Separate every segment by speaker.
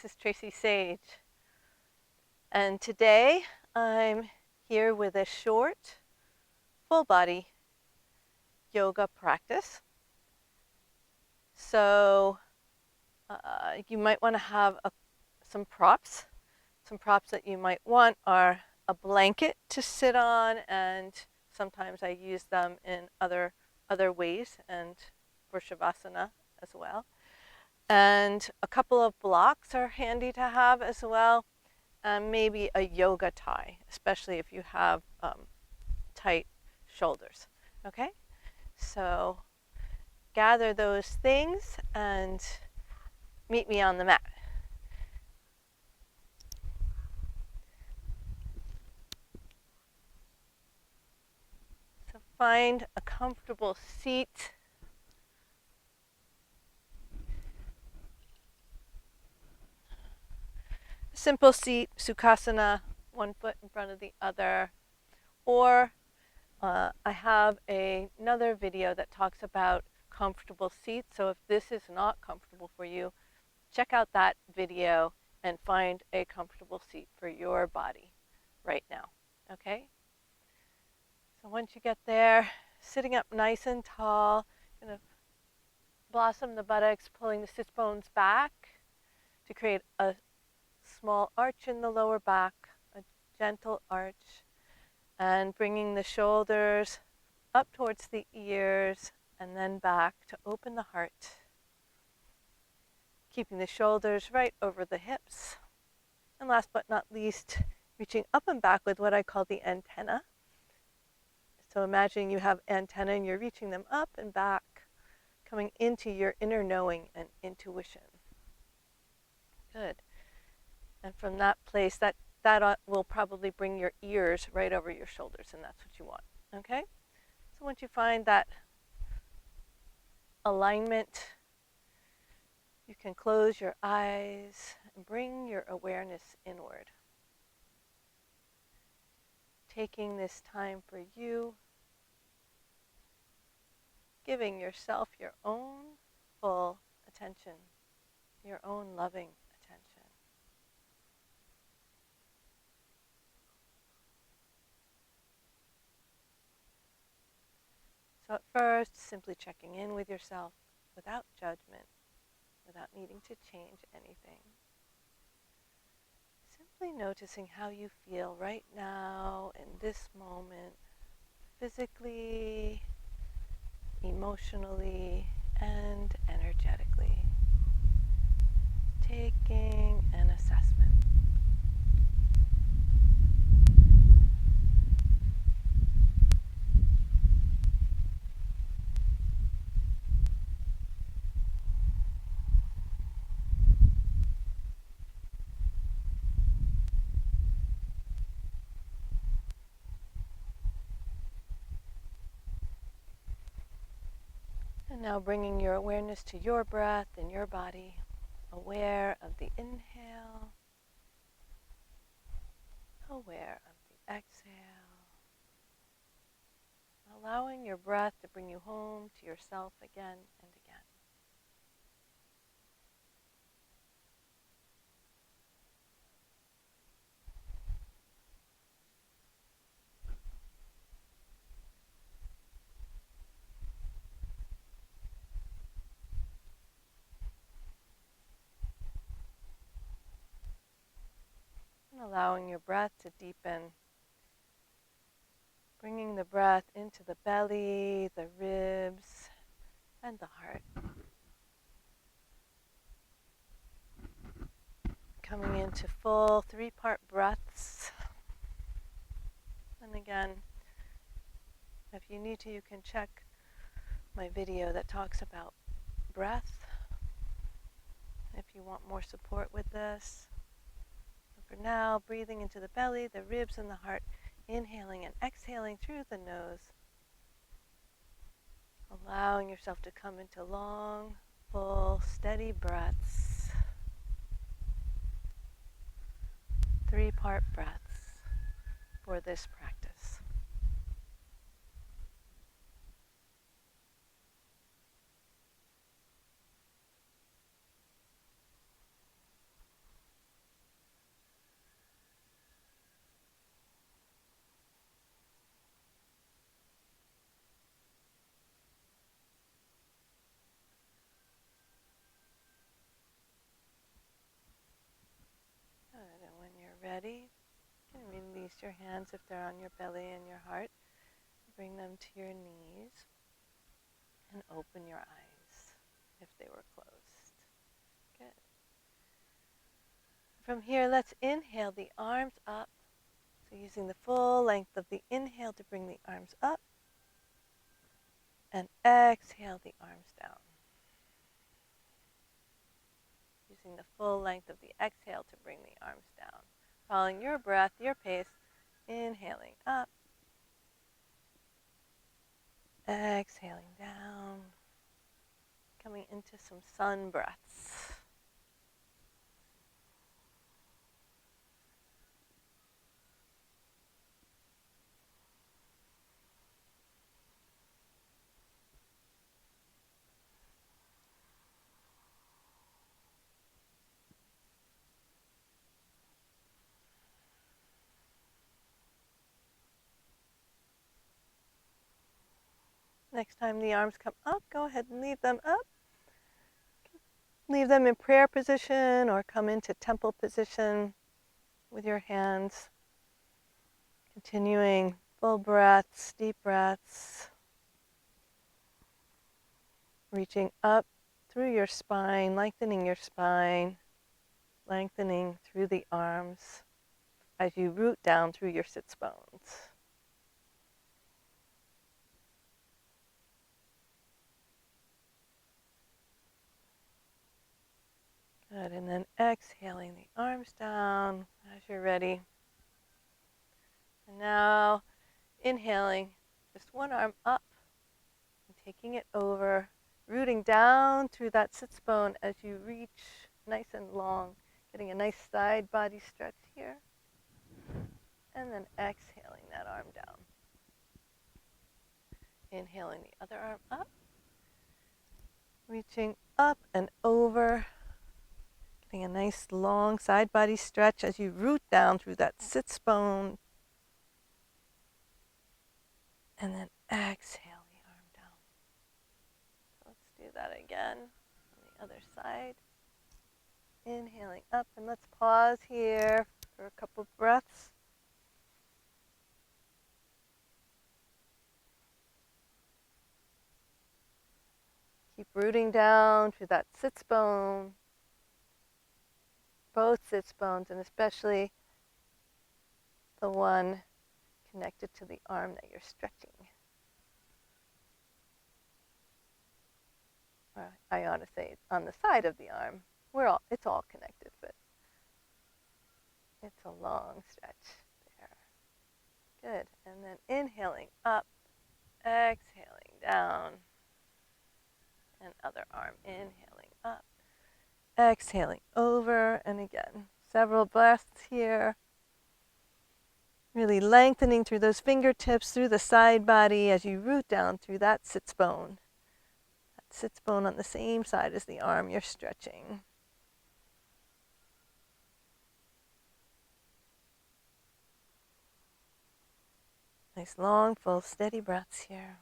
Speaker 1: This is Tracie Sage, and today I'm here with a short, full body yoga practice. So you might want to have some props. Some props that you might want are a blanket to sit on, and sometimes I use them in other ways and for Shavasana as well. And a couple of blocks are handy to have as well, and maybe a yoga tie, especially if you have tight shoulders. Okay, so gather those things and meet me on the mat. So find a comfortable seat. Simple seat, Sukhasana, one foot in front of the other. Or I have another video that talks about comfortable seats. So if this is not comfortable for you, check out that video and find a comfortable seat for your body right now. Okay? So once you get there, sitting up nice and tall, gonna blossom the buttocks, pulling the sits bones back to create a small arch in the lower back, a gentle arch, and bringing the shoulders up towards the ears and then back to open the heart. Keeping the shoulders right over the hips. And last but not least, reaching up and back with what I call the antenna. So imagine you have antenna and you're reaching them up and back, coming into your inner knowing and intuition. Good. And from that place, that will probably bring your ears right over your shoulders, and that's what you want. Okay? So once you find that alignment, you can close your eyes and bring your awareness inward. Taking this time for you, giving yourself your own full attention, your own loving attention. So at first, simply checking in with yourself without judgment, without needing to change anything. Simply noticing how you feel right now in this moment, physically, emotionally, and energetically. Taking an assessment. And now bringing your awareness to your breath and your body, aware of the inhale, aware of the exhale, allowing your breath to bring you home to yourself again and again. And allowing your breath to deepen, bringing the breath into the belly, the ribs, and the heart. Coming into full 3-part breaths. And again, if you need to, you can check my video that talks about breath if you want more support with this. But for now, breathing into the belly, the ribs, and the heart, inhaling and exhaling through the nose, allowing yourself to come into long, full, steady breaths. 3-part breaths for this practice. your hands if they're on your belly and your heart. Bring them to your knees and open your eyes if they were closed. Good. From here, let's inhale the arms up. So using the full length of the inhale to bring the arms up, and exhale the arms down. Using the full length of the exhale to bring the arms down. Following your breath, your pace, inhaling up, exhaling down, coming into some sun breaths. Next time the arms come up, go ahead and leave them up. Leave them in prayer position or come into temple position with your hands. Continuing full breaths, deep breaths. Reaching up through your spine, lengthening your spine, lengthening through the arms as you root down through your sits bones. Good, and then exhaling the arms down as you're ready. And now inhaling, just one arm up and taking it over, rooting down through that sits bone as you reach nice and long, getting a nice side body stretch here. And then exhaling that arm down. Inhaling the other arm up, reaching up and over, getting a nice long side body stretch as you root down through that sits bone. And then exhale the arm down. So let's do that again on the other side. Inhaling up, and let's pause here for a couple breaths. Keep rooting down through that sits bone, both sits bones, and especially the one connected to the arm that you're stretching. Or I ought to say it's on the side of the arm. It's all connected, but it's a long stretch there. Good. And then inhaling up, exhaling down, and other arm inhaling up, exhaling over, and again. Several breaths here. Really lengthening through those fingertips, through the side body as you root down through that sits bone. That sits bone on the same side as the arm you're stretching. Nice long, full, steady breaths here.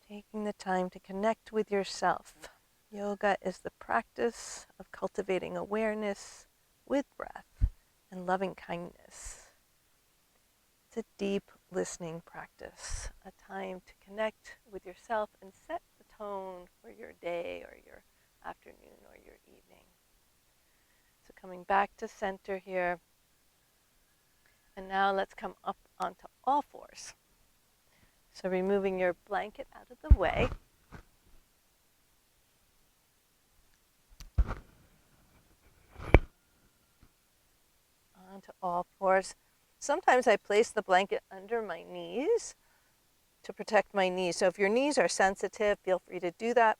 Speaker 1: Taking the time to connect with yourself. Yoga is the practice of cultivating awareness with breath and loving kindness. It's a deep listening practice, a time to connect with yourself and set the tone for your day or your afternoon or your evening. So coming back to center here. And now let's come up onto all fours. So removing your blanket out of the way. Onto all fours. Sometimes I place the blanket under my knees to protect my knees. So if your knees are sensitive, feel free to do that.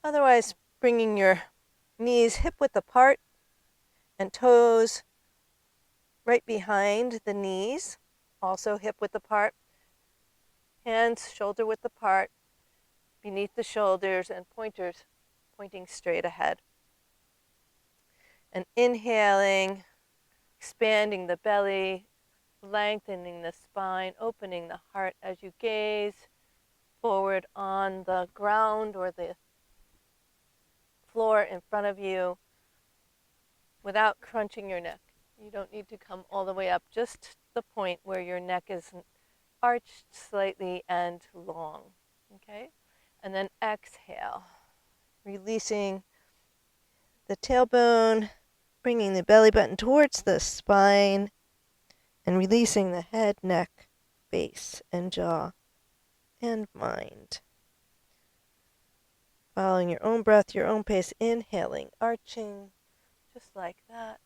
Speaker 1: Otherwise, bringing your knees hip width apart and toes right behind the knees, also hip width apart. Hands shoulder width apart, beneath the shoulders, and pointers pointing straight ahead. And inhaling, expanding the belly, lengthening the spine, opening the heart as you gaze forward on the ground or the floor in front of you. without crunching your neck. You don't need to come all the way up, just the point where your neck is arched slightly and long. Okay? And then exhale, releasing the tailbone, bringing the belly button towards the spine, and releasing the head, neck, base, and jaw, and mind. Following your own breath, your own pace, inhaling, arching, just like that.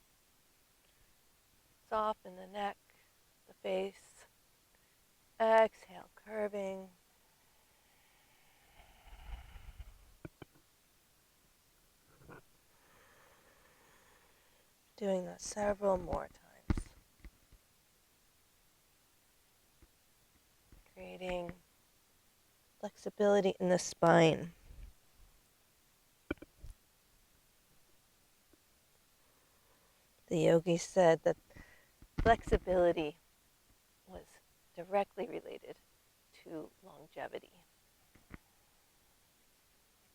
Speaker 1: Soften the neck, the face. Exhale, curving. Doing that several more times. Creating flexibility in the spine. The yogi said that flexibility was directly related to longevity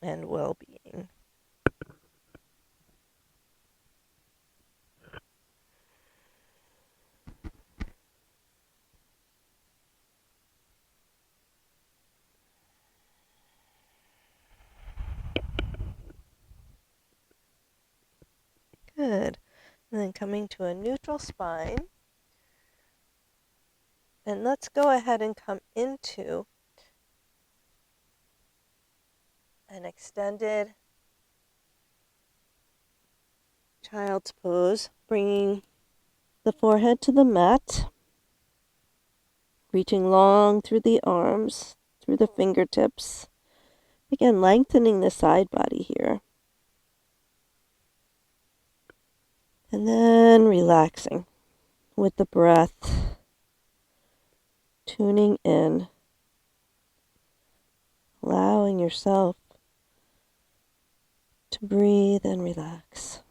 Speaker 1: and well-being. Good. And then coming to a neutral spine. And let's go ahead and come into an extended child's pose, bringing the forehead to the mat, reaching long through the arms, through the fingertips. Again, lengthening the side body here. And then relaxing with the breath, tuning in, allowing yourself to breathe and relax.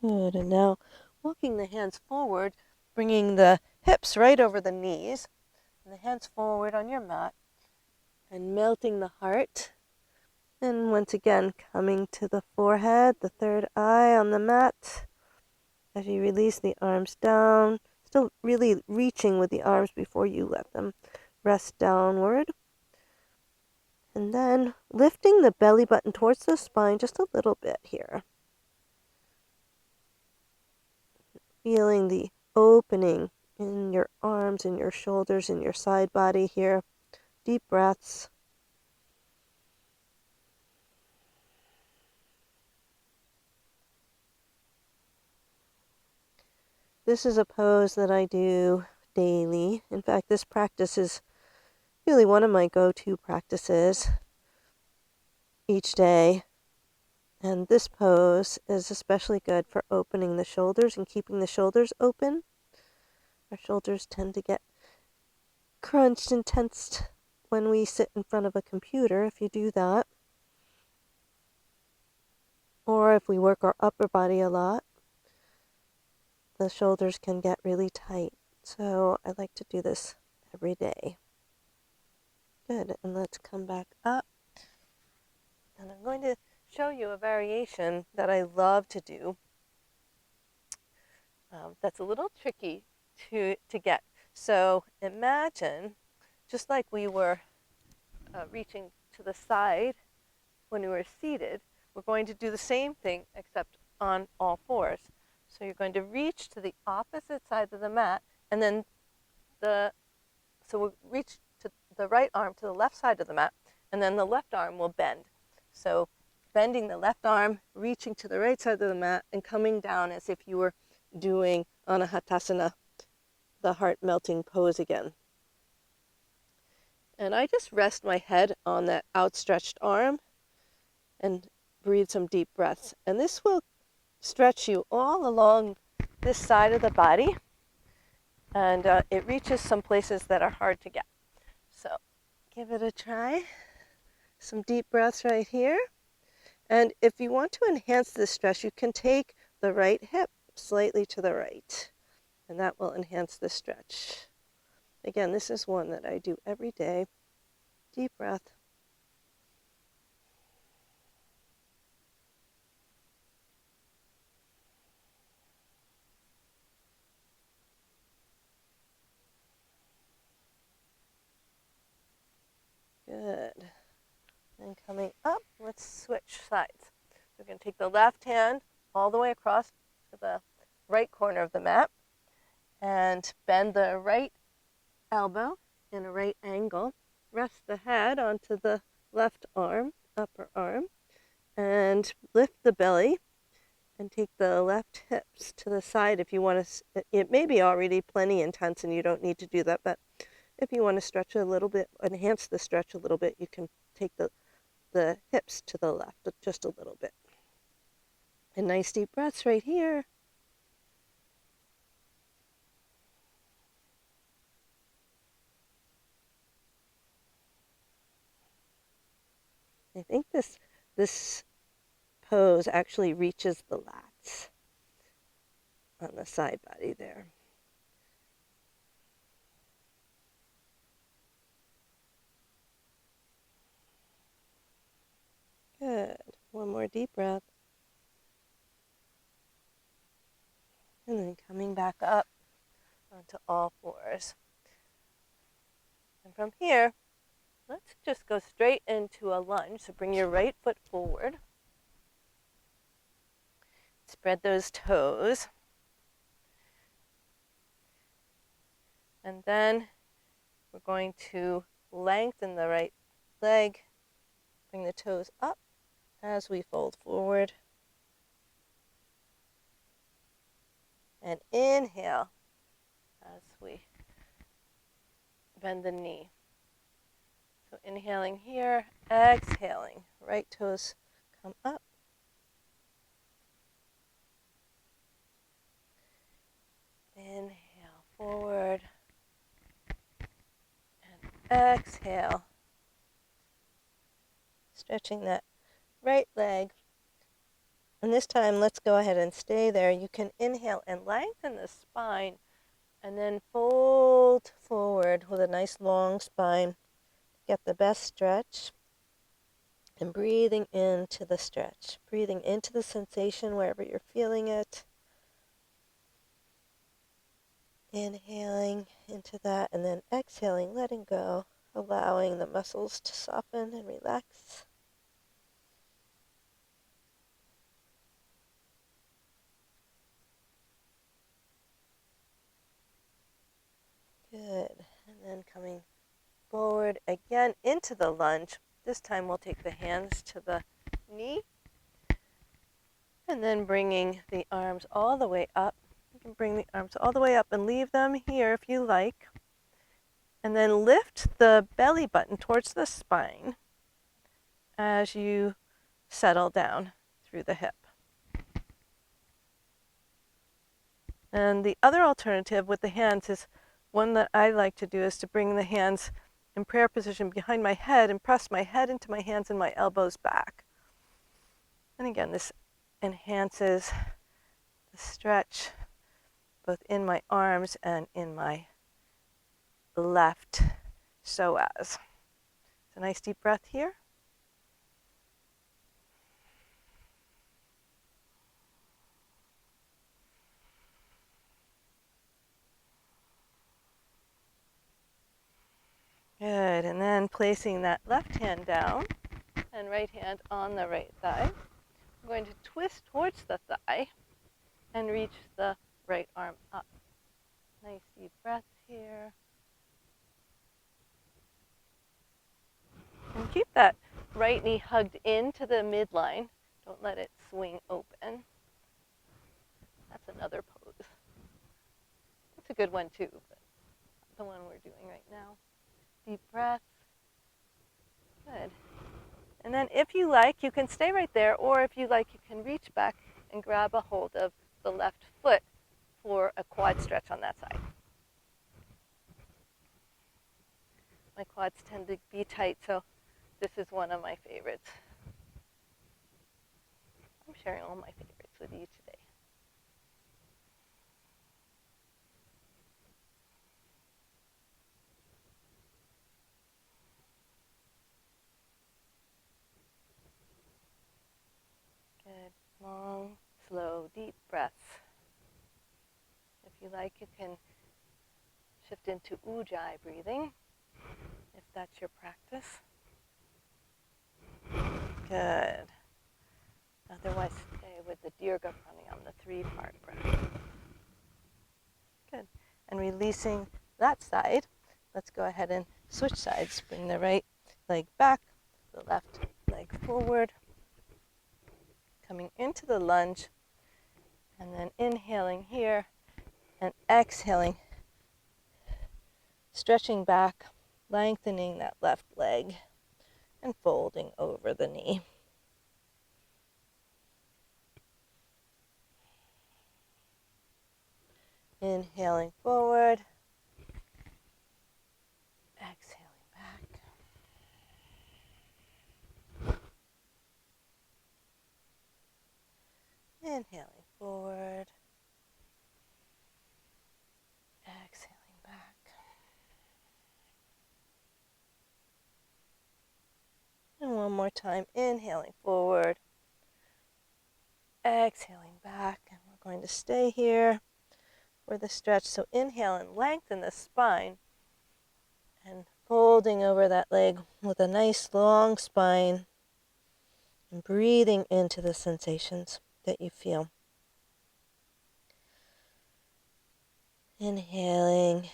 Speaker 1: Good, and now walking the hands forward, bringing the hips right over the knees, and the hands forward on your mat, and melting the heart. And once again, coming to the forehead, the third eye on the mat. As you release the arms down, still really reaching with the arms before you let them rest downward. And then lifting the belly button towards the spine just a little bit here. Feeling the opening in your arms and your shoulders and your side body here. Deep breaths. This is a pose that I do daily. In fact, this practice is really one of my go-to practices each day. And this pose is especially good for opening the shoulders and keeping the shoulders open. Our shoulders tend to get crunched and tensed when we sit in front of a computer, if you do that. Or if we work our upper body a lot, the shoulders can get really tight. So I like to do this every day. Good, and let's come back up. And I'm going to show you a variation that I love to do. That's a little tricky to get. So imagine, just like we were reaching to the side when we were seated, we're going to do the same thing except on all fours. So you're going to reach to the opposite side of the mat, and then so we'll reach to the right arm to the left side of the mat, and then the left arm will bend. So bending the left arm, reaching to the right side of the mat, and coming down as if you were doing Anahatasana, the heart melting pose again. And I just rest my head on that outstretched arm and breathe some deep breaths. And this will stretch you all along this side of the body. And it reaches some places that are hard to get. So give it a try. Some deep breaths right here. And if you want to enhance this stretch, you can take the right hip slightly to the right. And that will enhance the stretch. Again, this is one that I do every day. Deep breath. Good. And coming up, let's switch sides. We're going to take the left hand all the way across to the right corner of the mat and bend the right elbow in a right angle. Rest the head onto the left arm, upper arm, and lift the belly and take the left hips to the side if you want to. It may be already plenty intense and you don't need to do that, but if you want to stretch a little bit, enhance the stretch a little bit, you can take the hips to the left just a little bit. And nice deep breaths right here. I think this pose actually reaches the lats on the side body there. Good. One more deep breath. And then coming back up onto all fours. And from here, let's just go straight into a lunge. So bring your right foot forward. Spread those toes. And then we're going to lengthen the right leg. Bring the toes up as we fold forward. And inhale as we bend the knee. So inhaling here, exhaling. Right toes come up. Inhale forward. And exhale. Stretching that right leg. And this time, let's go ahead and stay there. You can inhale and lengthen the spine and then fold forward with a nice long spine. Get the best stretch. And breathing into the stretch. Breathing into the sensation wherever you're feeling it. Inhaling into that and then exhaling, letting go, allowing the muscles to soften and relax. Good. And then coming forward again into the lunge. This time we'll take the hands to the knee and then bringing the arms all the way up. You can bring the arms all the way up and leave them here if you like. And then lift the belly button towards the spine as you settle down through the hip. And the other alternative with the hands is one that I like to do is to bring the hands in prayer position behind my head and press my head into my hands and my elbows back. And again, this enhances the stretch both in my arms and in my left psoas. So a nice deep breath here. Good, and then placing that left hand down and right hand on the right thigh. I'm going to twist towards the thigh and reach the right arm up. Nice deep breath here. And keep that right knee hugged into the midline. Don't let it swing open. That's another pose. That's a good one too, but not the one we're doing right now. Deep breath. Good. And then if you like, you can stay right there, or if you like, you can reach back and grab a hold of the left foot for a quad stretch on that side. My quads tend to be tight, so this is one of my favorites. I'm sharing all my favorites with you today. Good. Long, slow, deep breaths. If you like, you can shift into ujjayi breathing, if that's your practice. Good. Otherwise, stay with the dirga pranayama, the 3-part breath. Good. And releasing that side, let's go ahead and switch sides. Bring the right leg back, the left leg forward, coming into the lunge, and then inhaling here and exhaling, stretching back, lengthening that left leg, and folding over the knee. Inhaling forward, exhaling back. Inhaling forward, exhaling back. And one more time, inhaling forward, exhaling back. And we're going to stay here for the stretch. So inhale and lengthen the spine, and folding over that leg with a nice long spine, and breathing into the sensations that you feel. Inhaling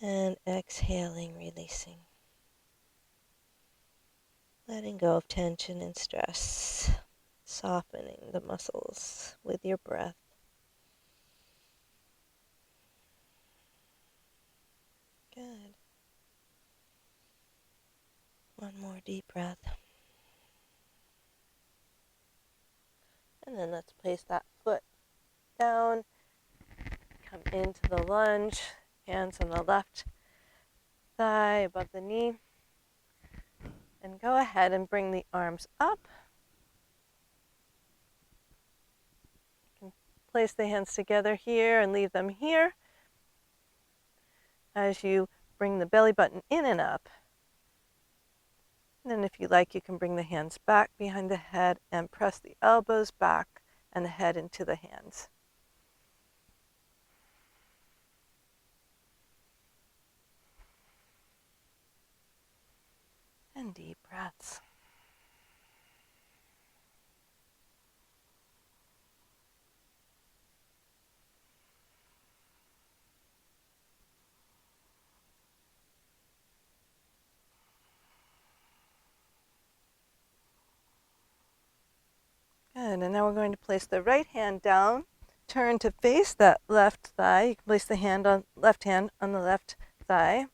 Speaker 1: and exhaling, releasing. Letting go of tension and stress, softening the muscles with your breath. Good. One more deep breath. And then let's place that foot down, come into the lunge, hands on the left thigh above the knee, and go ahead and bring the arms up. You can place the hands together here and leave them here. As you bring the belly button in and up. And then if you like, you can bring the hands back behind the head and press the elbows back and the head into the hands. And deep breaths. Good, and now we're going to place the right hand down, turn to face that left thigh. You can place the left hand on the left thigh.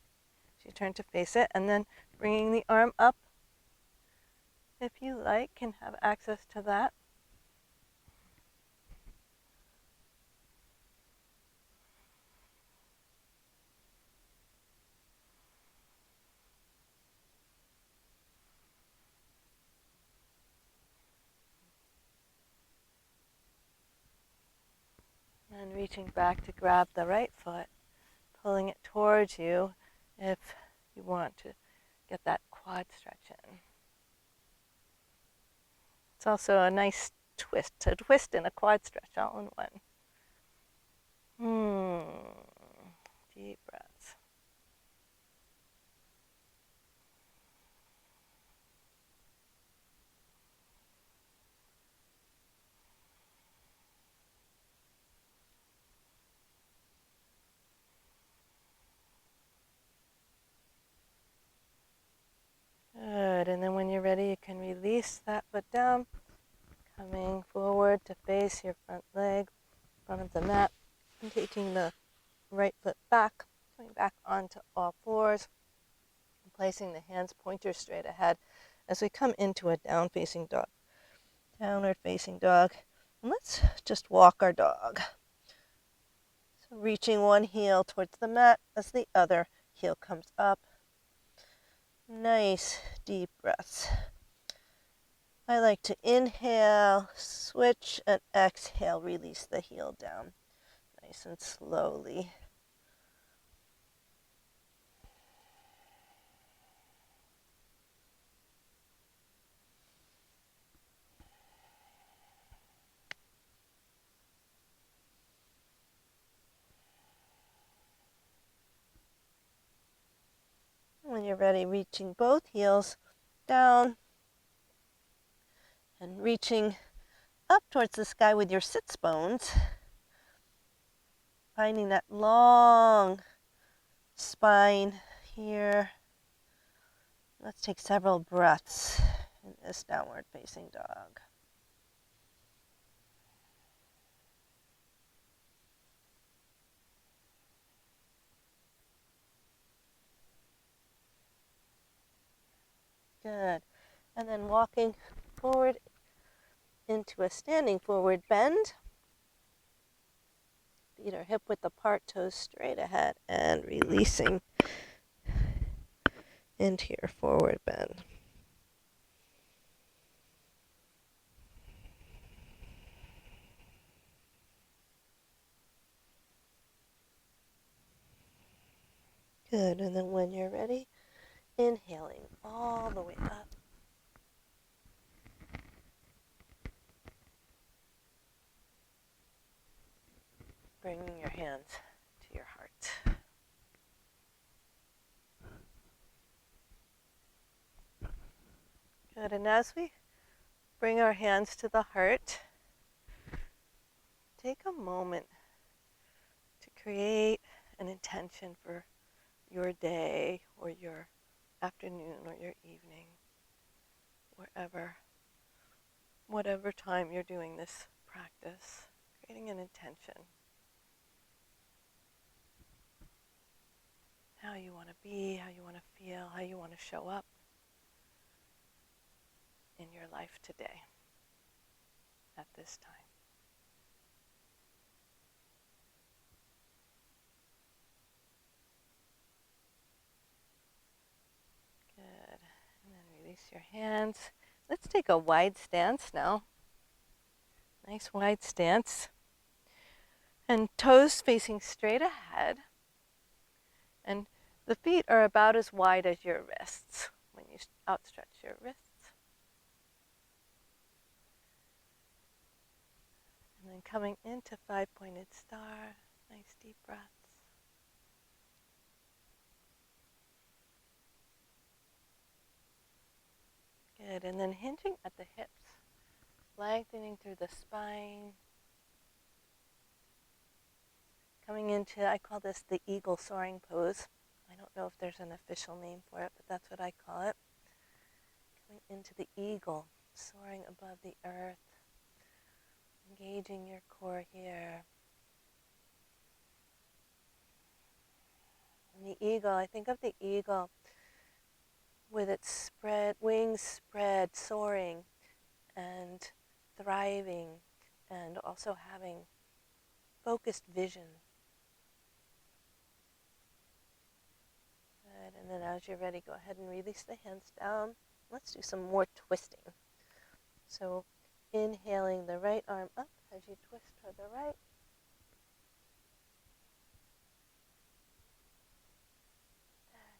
Speaker 1: So you turn to face it, and then bringing the arm up, if you like, can have access to that. And reaching back to grab the right foot, pulling it towards you if you want to get that quad stretch in. It's also a nice twist, a twist and a quad stretch all in one. Deep breaths. Good, and then when you're ready, you can release that foot down, coming forward to face your front leg, front of the mat, and taking the right foot back. So coming back onto all fours, placing the hands pointers straight ahead as we come into a down facing dog. Downward facing dog. And let's just walk our dog. So reaching one heel towards the mat as the other heel comes up. Nice deep breaths. I like to inhale, switch, and exhale, release the heel down. Nice and slowly. When you're ready, reaching both heels down and reaching up towards the sky with your sits bones. Finding that long spine here. Let's take several breaths in this downward facing dog. Good. And then walking forward into a standing forward bend. Feet are hip width apart, toes straight ahead, and releasing into your forward bend. Good. And then when you're ready, inhaling all the way up. Bringing your hands to your heart. Good. And as we bring our hands to the heart, take a moment to create an intention for your day or your afternoon or your evening, whatever time you're doing this practice, creating an intention. How you want to be, how you want to feel, how you want to show up in your life today, at this time. Good. And then release your hands. Let's take a wide stance now. Nice wide stance. And toes facing straight ahead. And the feet are about as wide as your wrists when you outstretch your wrists. And then coming into five-pointed star, nice deep breaths. Good, and then hinging at the hips, lengthening through the spine. Coming into, I call this the eagle soaring pose. I don't know if there's an official name for it, but that's what I call it. Coming into the eagle, soaring above the earth, engaging your core here. And the eagle, I think of the eagle with its wings spread, soaring and thriving, and also having focused vision. Good, and then as you're ready, go ahead and release the hands down. Let's do some more twisting. So inhaling the right arm up as you twist toward the right.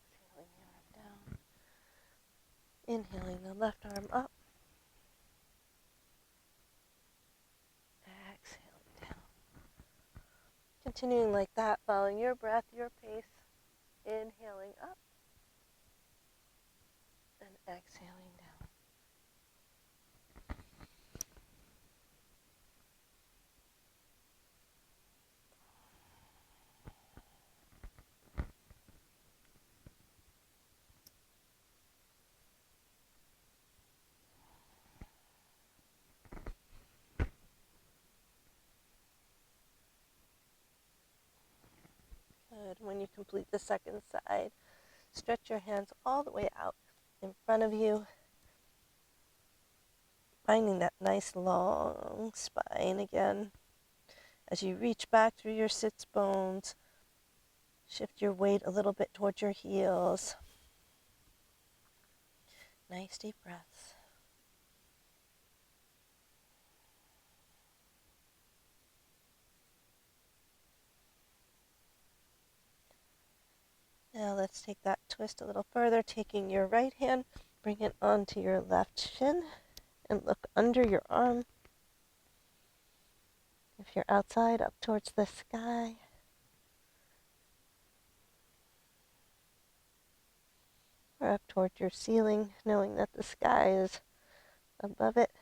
Speaker 1: Exhaling the arm down. Inhaling the left arm up. Exhaling down. Continuing like that, following your breath, your pace. Inhaling up and exhaling down. Good, Good. When you complete the second side, stretch your hands all the way out in front of you, finding that nice long spine again. As you reach back through your sits bones, shift your weight a little bit towards your heels. Nice deep breaths. Now let's take that twist a little further, taking your right hand, bring it onto your left shin, and look under your arm. If you're outside, up towards the sky. Or up towards your ceiling, knowing that the sky is above it.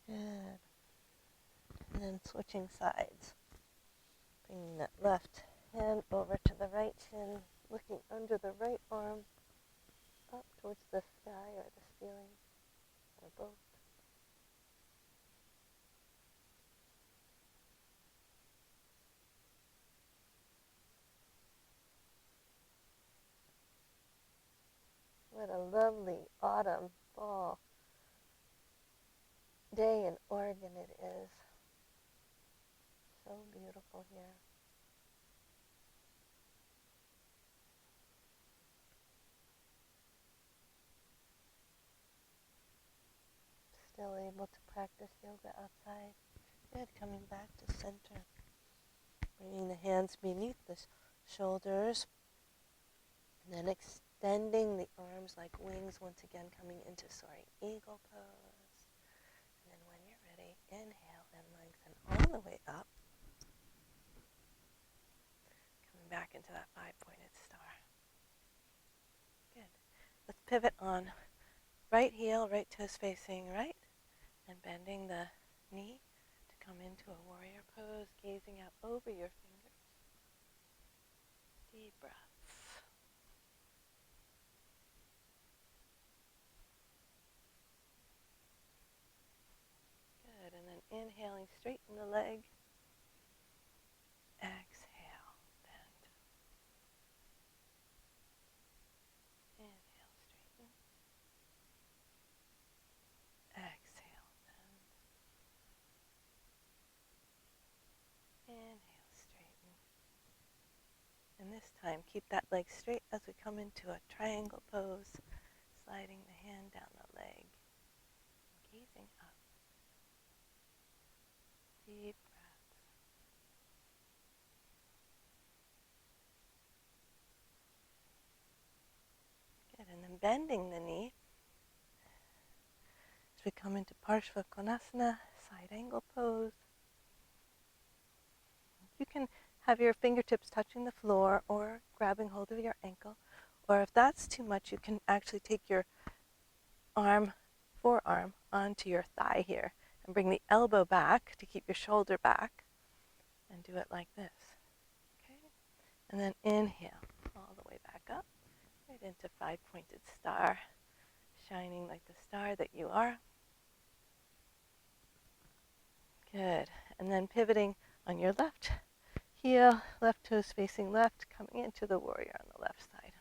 Speaker 1: Good. And then switching sides. Bringing that left hand over to the right shin, looking under the right arm, up towards the sky or the ceiling, or both. What a lovely autumn, fall day in Oregon it is. So beautiful here. Still able to practice yoga outside. Good, coming back to center. Bringing the hands beneath the shoulders. And then extending the arms like wings, once again coming into soaring eagle pose. And then when you're ready, inhale and lengthen all the way up. Coming back into that 5-pointed star. Good. Let's pivot on right heel, right toes facing right, and bending the knee to come into a warrior pose, gazing out over your fingers. Deep breaths. Good, and then inhaling, straighten the leg. Exhale, bend. Inhale, straighten. Exhale, bend. Inhale, straighten. And this time, keep that leg straight as we come into a triangle pose, sliding the hand down the leg, gazing up. Deep breaths. Good, and then bending the knee as we come into Parshva Konasana, side angle pose. You can have your fingertips touching the floor or grabbing hold of your ankle, or if that's too much, you can actually take your forearm onto your thigh here and bring the elbow back to keep your shoulder back and do it like this. Okay? And then inhale all the way back up, right into 5-pointed star, shining like the star that you are. Good. And then pivoting on your left heel, left toes facing left, coming into the warrior on the left side.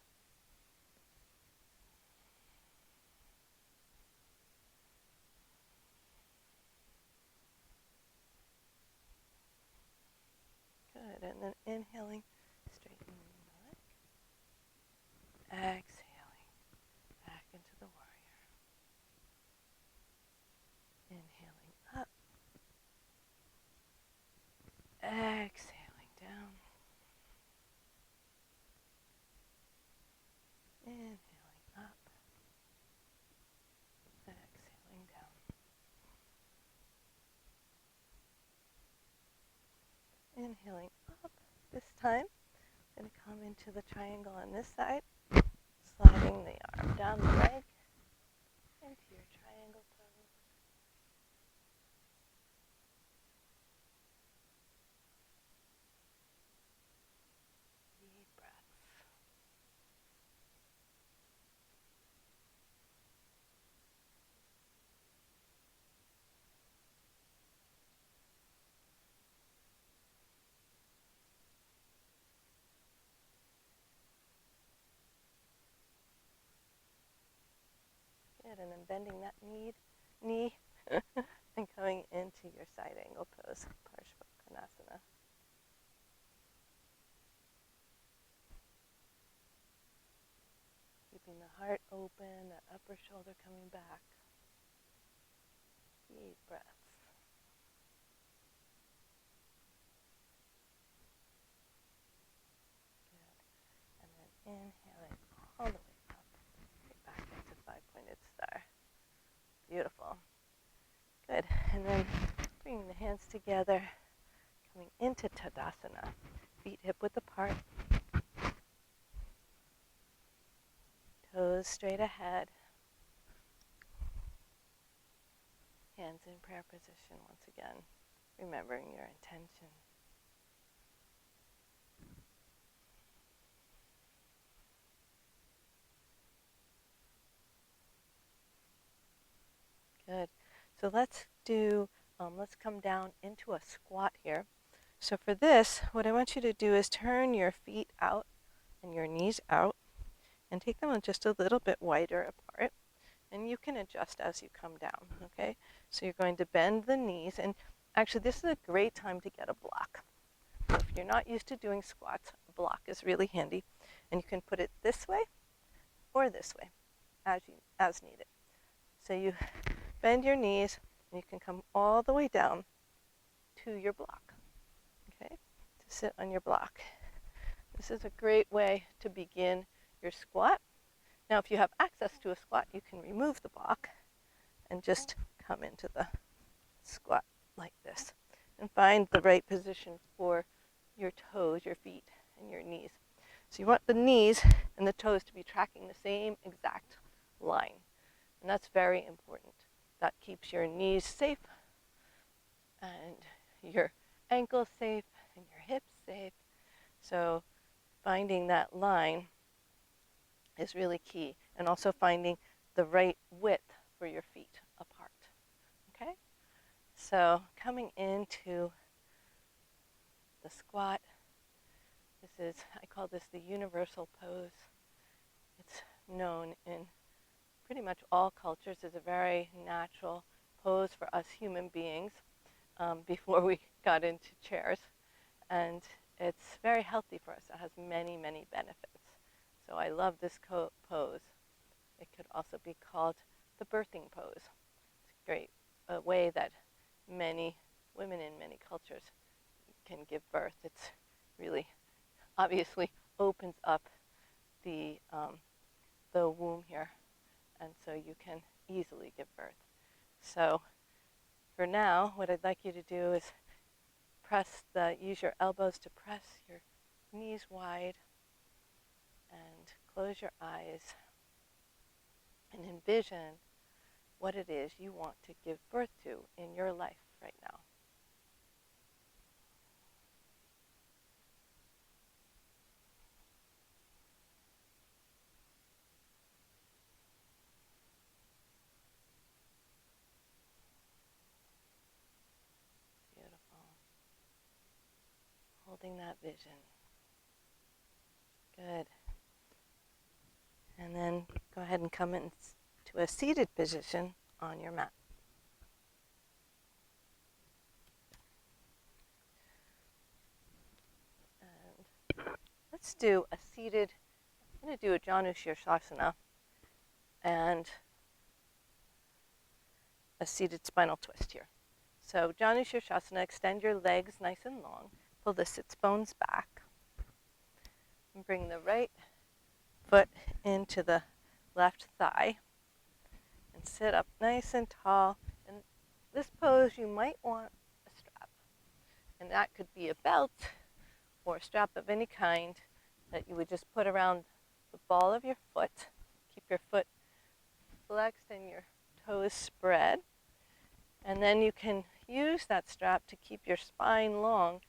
Speaker 1: Good, and then inhaling, straightening the leg. Exhaling, back into the warrior. Inhaling up. Exhaling down. Inhaling up. Exhaling down. Inhaling up. This time, I'm going to come into the triangle on this side, sliding the arm down the leg into your triangle pose. Deep breaths. Good, and then bending that knee and coming into your side angle pose, Parshvanasana. Keeping the heart open, that upper shoulder coming back. Deep breaths. Good. And then inhaling all the way up, right back into five-pointed star. Beautiful. Good. And then bringing the hands together, coming into Tadasana. Feet hip-width apart. Toes straight ahead. Hands in prayer position once again, remembering your intention. Good. So let's come down into a squat here. So for this, what I want you to do is turn your feet out and your knees out and take them just a little bit wider apart. And you can adjust as you come down, okay? So you're going to bend the knees, and actually this is a great time to get a block. So if you're not used to doing squats, a block is really handy, and you can put it this way or this way as needed. So you bend your knees, and you can come all the way down to your block, okay? To sit on your block. This is a great way to begin your squat. Now, if you have access to a squat, you can remove the block and just come into the squat like this and find the right position for your toes, your feet, and your knees. So you want the knees and the toes to be tracking the same exact line, and that's very important. That keeps your knees safe and your ankles safe and your hips safe. So finding that line is really key, and also finding the right width for your feet apart, okay? So coming into the squat, I call this the universal pose. It's known in pretty much all cultures as a very natural pose for us human beings before we got into chairs, and it's very healthy for us. It has many, many benefits. So I love this pose. It could also be called the birthing pose. It's a great way that many women in many cultures can give birth. It's really obviously opens up the womb here, and so you can easily give birth. So for now, what I'd like you to do is use your elbows to press your knees wide, and close your eyes and envision what it is you want to give birth to in your life right now. Beautiful. Holding that vision. Good. And then go ahead and come into a seated position on your mat. And let's do a seated, I'm going to do a Janu Shirshasana and a seated spinal twist here. So Janu Shirshasana, extend your legs nice and long, pull the sits bones back, and bring the right foot into the left thigh, and sit up nice and tall. In this pose, you might want a strap, and that could be a belt or a strap of any kind that you would just put around the ball of your foot. Keep your foot flexed and your toes spread, and then you can use that strap to keep your spine long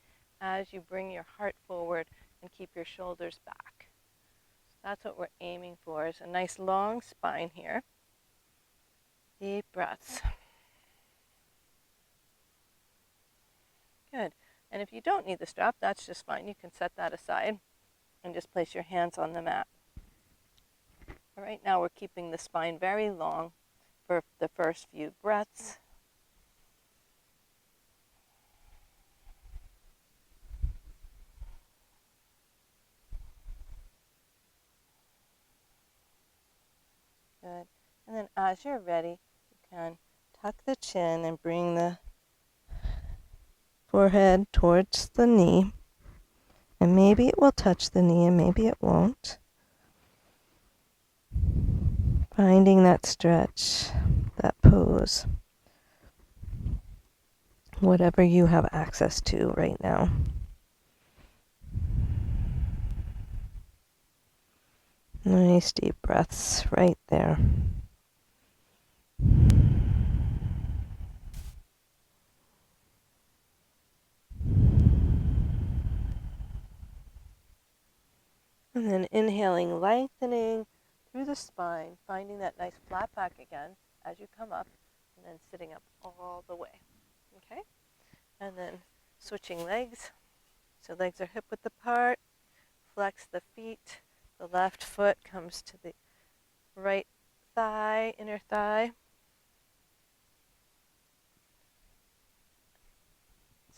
Speaker 1: as you bring your heart forward and keep your shoulders back. That's what we're aiming for, is a nice long spine here. Deep breaths. Good. And if you don't need the strap, that's just fine. You can set that aside and just place your hands on the mat. All right, now we're keeping the spine very long for the first few breaths. Good. And then as you're ready, you can tuck the chin and bring the forehead towards the knee. And maybe it will touch the knee and maybe it won't. Finding that stretch, that pose, whatever you have access to right now. Nice deep breaths right there. And then inhaling, lengthening through the spine, finding that nice flat back again as you come up, and then sitting up all the way. Okay? And then switching legs. So legs are hip width apart. Flex the feet. The left foot comes to the right thigh, inner thigh.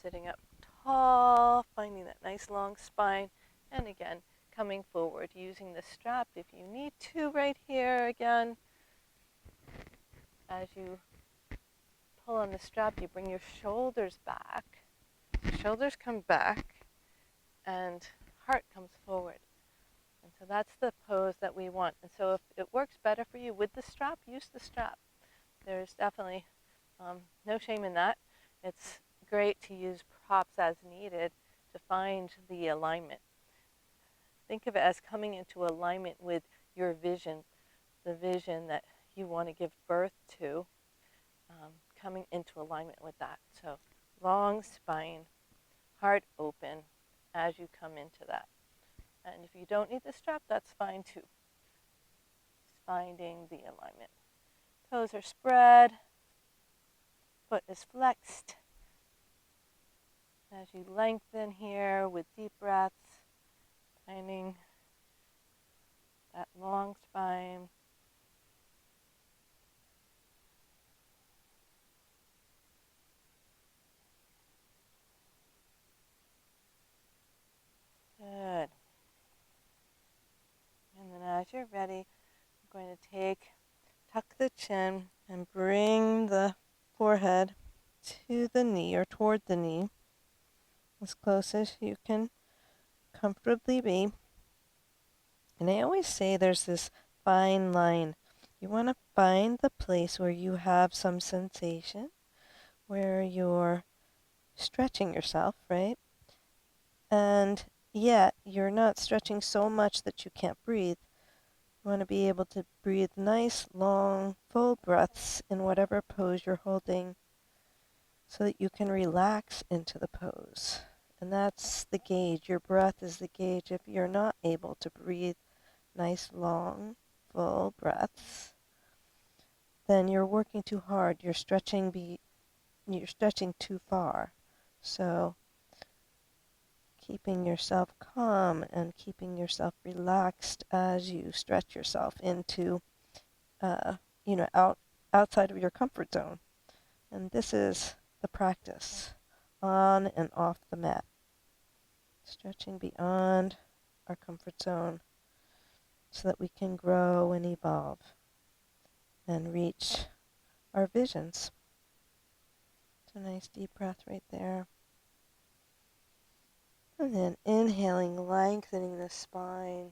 Speaker 1: Sitting up tall, finding that nice long spine. And again, coming forward, using the strap if you need to right here again. As you pull on the strap, you bring your shoulders back. Shoulders come back, and heart comes forward. And so that's the pose that we want. And so if it works better for you with the strap, use the strap. There's definitely no shame in that. It's great to use props as needed to find the alignment. Think of it as coming into alignment with your vision, the vision that you want to give birth to, coming into alignment with that. So long spine, heart open as you come into that. And if you don't need the strap, that's fine too. Just finding the alignment. Toes are spread, foot is flexed. As you lengthen here with deep breaths, finding that long spine. Good. And then as you're ready, I'm going to tuck the chin and bring the forehead to the knee or toward the knee, as close as you can comfortably be. And I always say there's this fine line. You want to find the place where you have some sensation, where you're stretching yourself, right? And yet you're not stretching so much that you can't breathe. You want to be able to breathe nice, long, full breaths in whatever pose you're holding so that you can relax into the pose. And that's the gauge. Your breath is the gauge. If you're not able to breathe nice, long, full breaths, then you're working too hard. You're stretching too far. So keeping yourself calm and keeping yourself relaxed as you stretch yourself into, outside of your comfort zone. And this is the practice, on and off the mat. Stretching beyond our comfort zone so that we can grow and evolve and reach our visions. It's a nice deep breath right there. And then inhaling, lengthening the spine,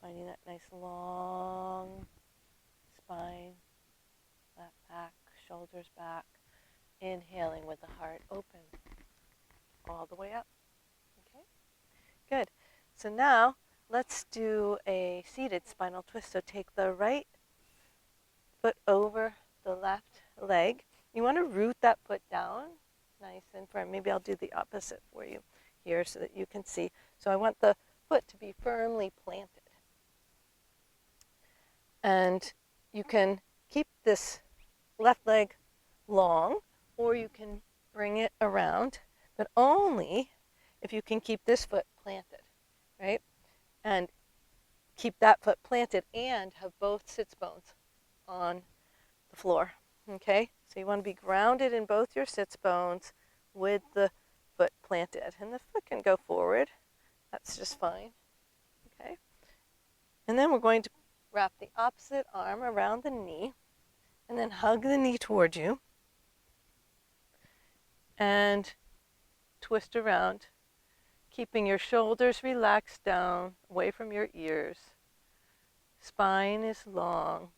Speaker 1: finding that nice long spine, flat back, shoulders back. Inhaling with the heart open all the way up. Okay, good. So now let's do a seated spinal twist. So take the right foot over the left leg. You want to root that foot down nice and firm. Maybe I'll do the opposite for you here so that you can see. So I want the foot to be firmly planted. And you can keep this left leg long, or you can bring it around, but only if you can keep this foot planted, right? And keep that foot planted and have both sits bones on floor, okay? So you want to be grounded in both your sits bones with the foot planted. And the foot can go forward. That's just fine, okay? And then we're going to wrap the opposite arm around the knee and then hug the knee towards you and twist around, keeping your shoulders relaxed down away from your ears. Spine is long.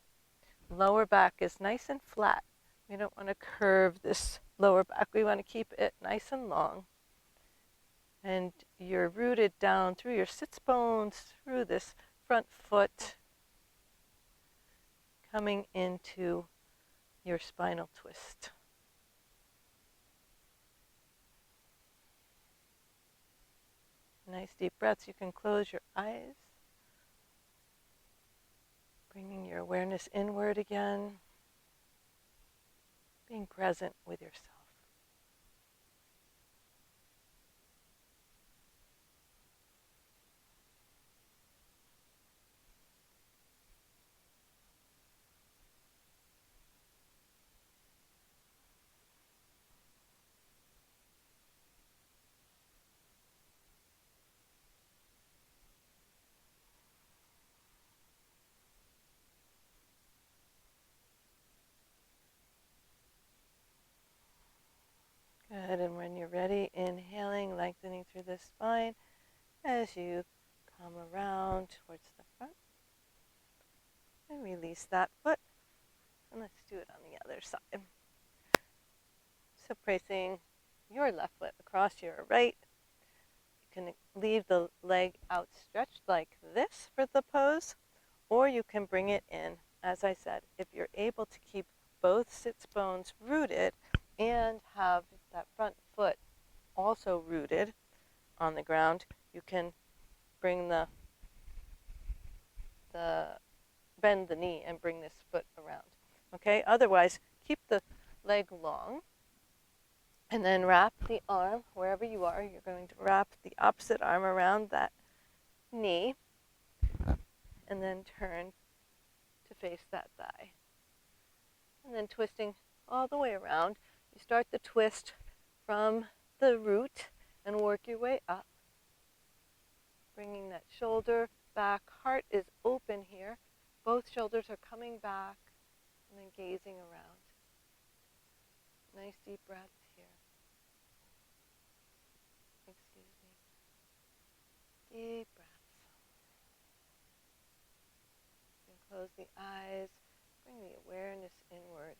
Speaker 1: Lower back is nice and flat. We don't want to curve this lower back. We want to keep it nice and long. And you're rooted down through your sits bones, through this front foot, coming into your spinal twist. Nice deep breaths. You can close your eyes, bringing your awareness inward again, being present with yourself. Good, and when you're ready, inhaling, lengthening through the spine as you come around towards the front. And release that foot. And let's do it on the other side. So placing your left foot across your right. You can leave the leg outstretched like this for the pose, or you can bring it in. As I said, if you're able to keep both sits bones rooted and have that front foot also rooted on the ground, you can bring bend the knee and bring this foot around. Okay, otherwise keep the leg long and then wrap the arm wherever you are. You're going to wrap the opposite arm around that knee and then turn to face that thigh. And then twisting all the way around. You start the twist from the root and work your way up. Bringing that shoulder back. Heart is open here. Both shoulders are coming back and then gazing around. Nice deep breaths here. Excuse me. Deep breaths. You can close the eyes. Bring the awareness inward,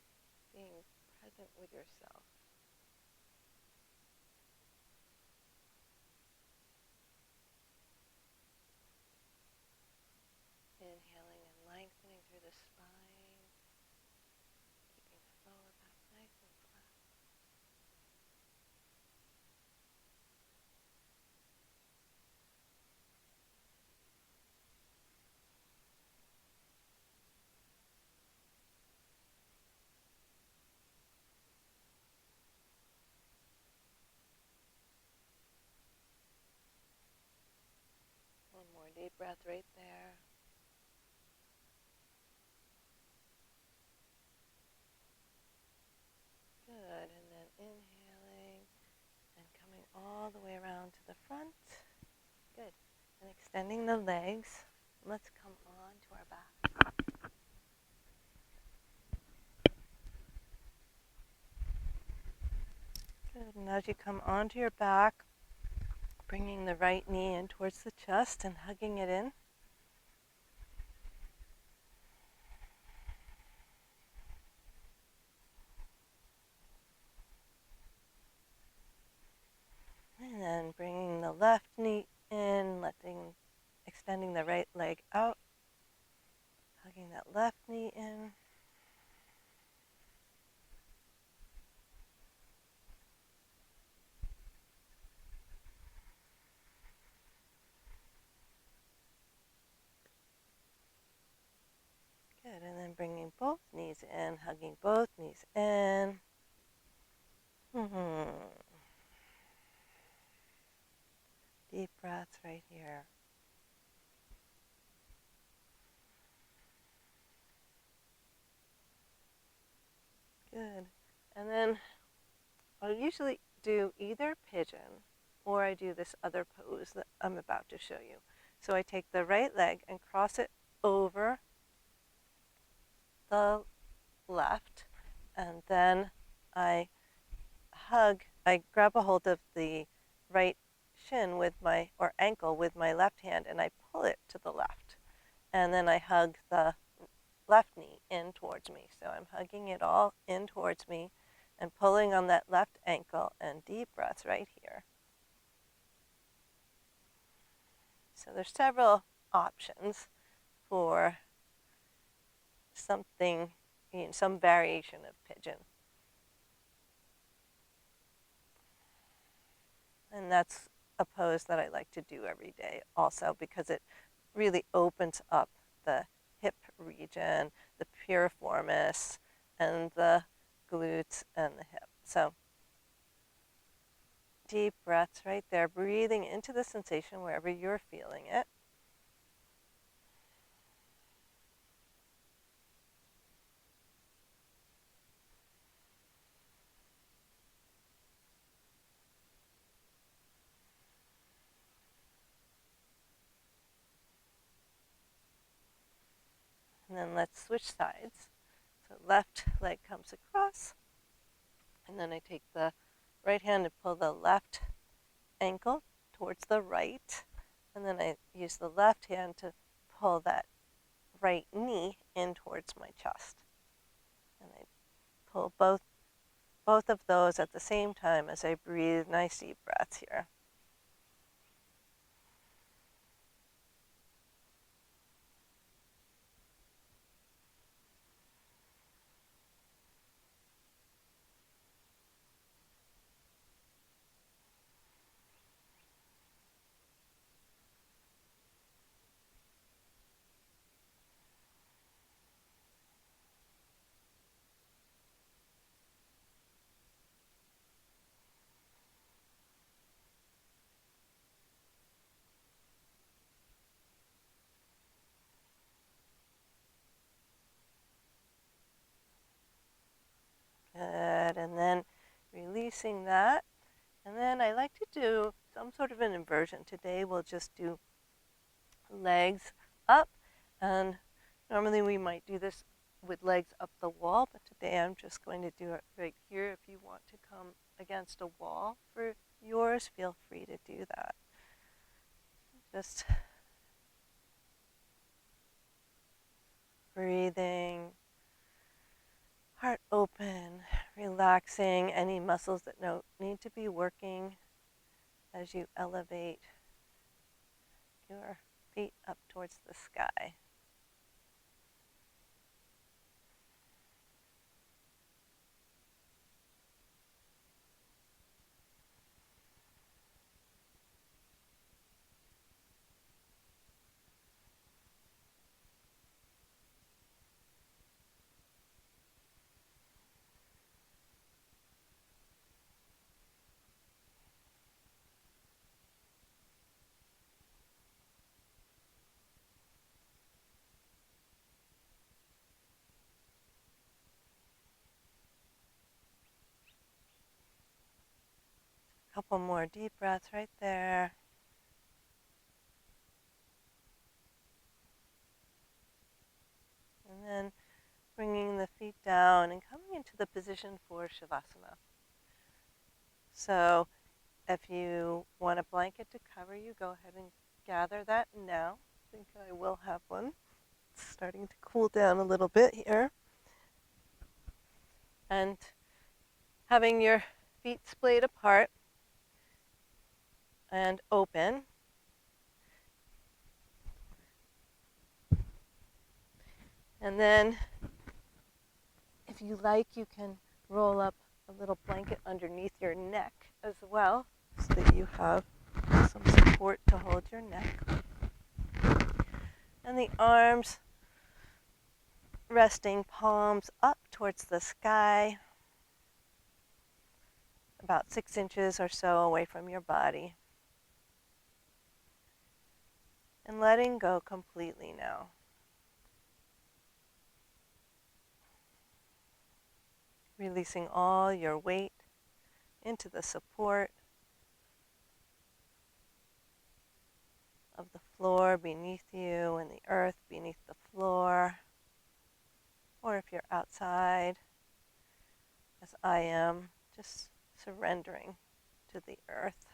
Speaker 1: being present with yourself. Inhaling and lengthening through the spine, keeping that lower back nice and flat. One more deep breath right there. Good, and then inhaling and coming all the way around to the front. Good, and extending the legs. Let's come on to our back. Good, and as you come onto your back, bringing the right knee in towards the chest and hugging it in. And then bringing the left knee in, extending the right leg out, hugging that left knee in. Good, and then bringing both knees in, hugging both knees in. Deep breaths right here. Good. And then I'll usually do either pigeon or I do this other pose that I'm about to show you. So I take the right leg and cross it over the left, and then I grab a hold of the right shin with or ankle with my left hand, and I pull it to the left. And then I hug the left knee in towards me. So I'm hugging it all in towards me and pulling on that left ankle, and deep breaths right here. So there's several options for something, some variation of pigeon. And that's a pose that I like to do every day also, because it really opens up the hip region, the piriformis, and the glutes and the hip. So deep breaths right there, breathing into the sensation wherever you're feeling it. And then let's switch sides. So left leg comes across, and then I take the right hand and pull the left ankle towards the right, and then I use the left hand to pull that right knee in towards my chest. And I pull both of those at the same time as I breathe nice deep breaths here. Good, and then releasing that. And then I like to do some sort of an inversion. Today we'll just do legs up, and normally we might do this with legs up the wall, but today I'm just going to do it right here. If you want to come against a wall for yours, feel free to do that. Just breathing, heart open, relaxing any muscles that need to be working as you elevate your feet up towards the sky. A couple more deep breaths right there. And then bringing the feet down and coming into the position for Shavasana. So if you want a blanket to cover you, go ahead and gather that now. I think I will have one. It's starting to cool down a little bit here. And having your feet splayed apart and open. And then if you like, you can roll up a little blanket underneath your neck as well, so that you have some support to hold your neck. And the arms resting, palms up towards the sky, about 6 inches or so away from your body. And letting go completely now. releasing all your weight into the support of the floor beneath you and the earth beneath the floor. Or if you're outside, as I am, just surrendering to the earth.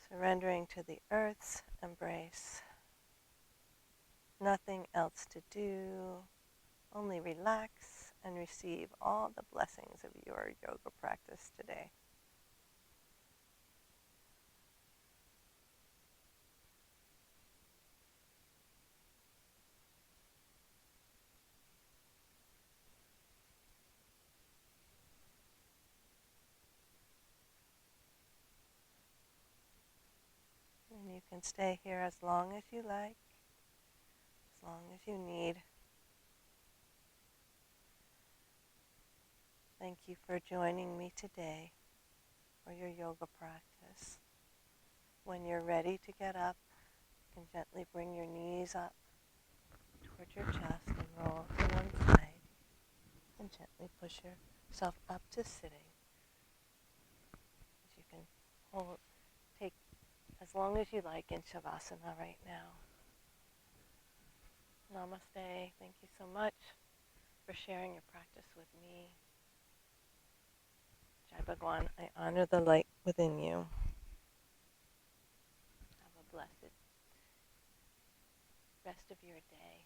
Speaker 1: Surrendering to the earth's embrace. Nothing else to do, only relax and receive all the blessings of your yoga practice today. And you can stay here as long as you like, as long as you need. Thank you for joining me today for your yoga practice. When you're ready to get up, you can gently bring your knees up towards your chest and roll to one side, and gently push yourself up to sitting. As you can take as long as you like in Shavasana right now. Namaste. Thank you so much for sharing your practice with me. Jai Bhagwan, I honor the light within you. Have a blessed rest of your day.